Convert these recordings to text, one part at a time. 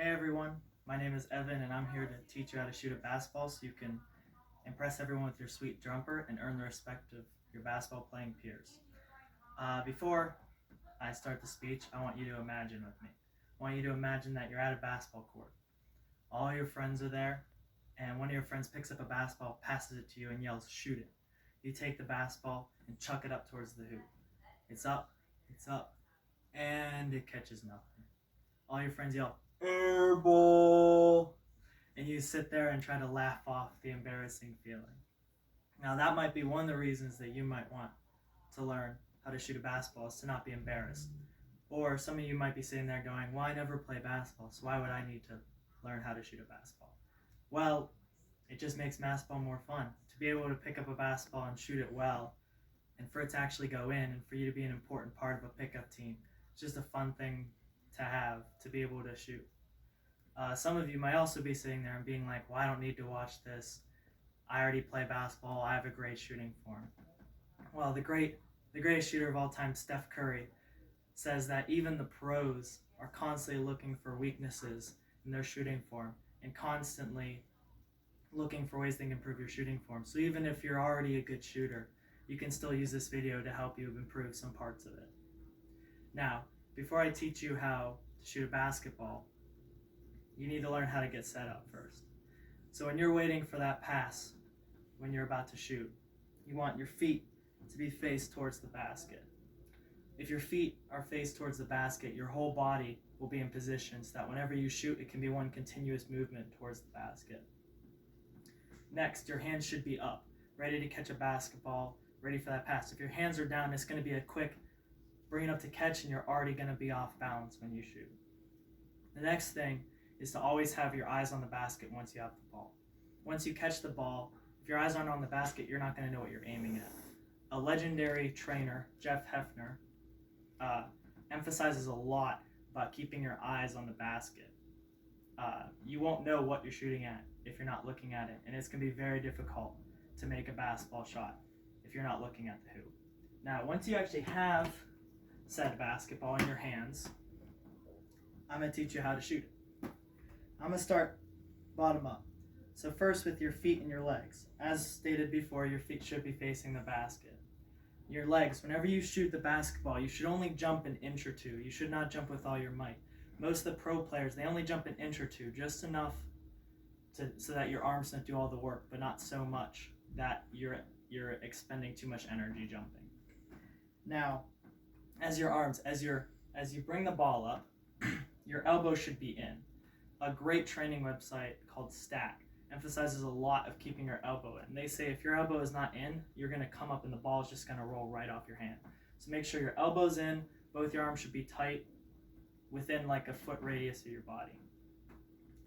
Hey everyone, my name is Evan and I'm here to teach you how to shoot a basketball so you can impress everyone with your sweet jumper and earn the respect of your basketball playing peers. Before I start the speech, I want you to imagine with me. I want you to imagine that you're at a basketball court. All your friends are there and one of your friends picks up a basketball, passes it to you and yells, "Shoot it." You take the basketball and chuck it up towards the hoop. It's up, and it catches nothing. All your friends yell, "Air ball," and you sit there and try to laugh off the embarrassing feeling. Now that might be one of the reasons that you might want to learn how to shoot a basketball, is to not be embarrassed. Or some of you might be sitting there going, well, I never play basketball, so why would I need to learn how to shoot a basketball? Well, it just makes basketball more fun. To be able to pick up a basketball and shoot it well, and for it to actually go in, and for you to be an important part of a pickup team, it's just a fun thing to have, to be able to shoot. Some of you might also be sitting there and being like, well, I don't need to watch this. I already play basketball. I have a great shooting form. Well, the greatest shooter of all time, Steph Curry, says that even the pros are constantly looking for weaknesses in their shooting form and constantly looking for ways they can improve your shooting form. So even if you're already a good shooter, you can still use this video to help you improve some parts of it. Now, before I teach you how to shoot a basketball, you need to learn how to get set up first. So when you're waiting for that pass, when you're about to shoot, you want your feet to be faced towards the basket. If your feet are faced towards the basket, your whole body will be in position so that whenever you shoot, it can be one continuous movement towards the basket. Next, your hands should be up, ready to catch a basketball, ready for that pass. If your hands are down, it's going to be a quick bring it up to catch, and you're already going to be off balance when you shoot. The next thing is to always have your eyes on the basket once you have the ball. Once you catch the ball, if your eyes aren't on the basket, you're not going to know what you're aiming at. A legendary trainer, Jeff Hefner, emphasizes a lot about keeping your eyes on the basket. You won't know what you're shooting at if you're not looking at it, and it's going to be very difficult to make a basketball shot if you're not looking at the hoop. Now, once you actually have said basketball in your hands, I'm going to teach you how to shoot it. I'm going to start bottom up. So first with your feet and your legs. As stated before, your feet should be facing the basket. Your legs, whenever you shoot the basketball, you should only jump an inch or two. You should not jump with all your might. Most of the pro players, they only jump an inch or two, just enough so that your arms don't do all the work, but not so much that you're expending too much energy jumping. Now, as you bring the ball up, your elbow should be in. A great training website called Stack emphasizes a lot of keeping your elbow in. They say if your elbow is not in, you're going to come up and the ball is just going to roll right off your hand. So make sure your elbow's in, both your arms should be tight, within like a foot radius of your body.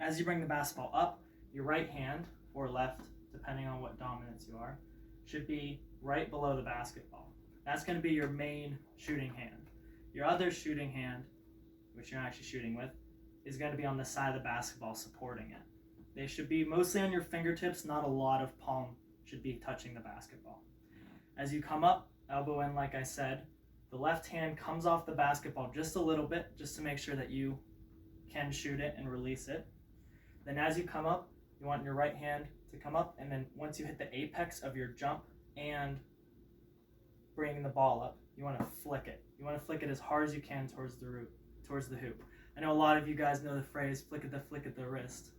As you bring the basketball up, your right hand, or left, depending on what dominance you are, should be right below the basketball. That's going to be your main shooting hand. Your other shooting hand, which you're actually shooting with, is going to be on the side of the basketball supporting it. They should be mostly on your fingertips, not a lot of palm should be touching the basketball. As you come up, elbow in like I said, the left hand comes off the basketball just a little bit, just to make sure that you can shoot it and release it. Then as you come up, you want your right hand to come up, and then once you hit the apex of your jump and bringing the ball up, you want to flick it. You want to flick it as hard as you can towards the hoop. I know a lot of you guys know the phrase flick at the wrist.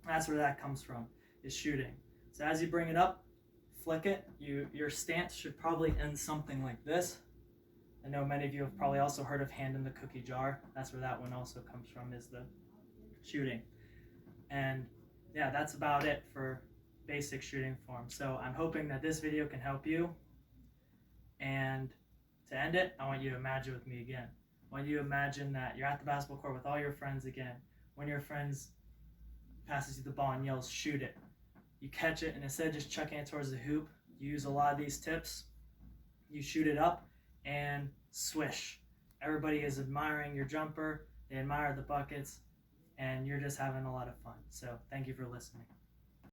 That's where that comes from, is shooting. So as you bring it up, flick it. Your stance should probably end something like this. I know many of you have probably also heard of hand in the cookie jar. That's where that one also comes from, is the shooting. And yeah, that's about it for basic shooting form. So I'm hoping that this video can help you. And to end it, I want you to imagine with me again. I want you to imagine that you're at the basketball court with all your friends again. When your friends passes you the ball and yells, "Shoot it," you catch it, and instead of just chucking it towards the hoop, you use a lot of these tips. You shoot it up and swish. Everybody is admiring your jumper, they admire the buckets, and you're just having a lot of fun. So thank you for listening.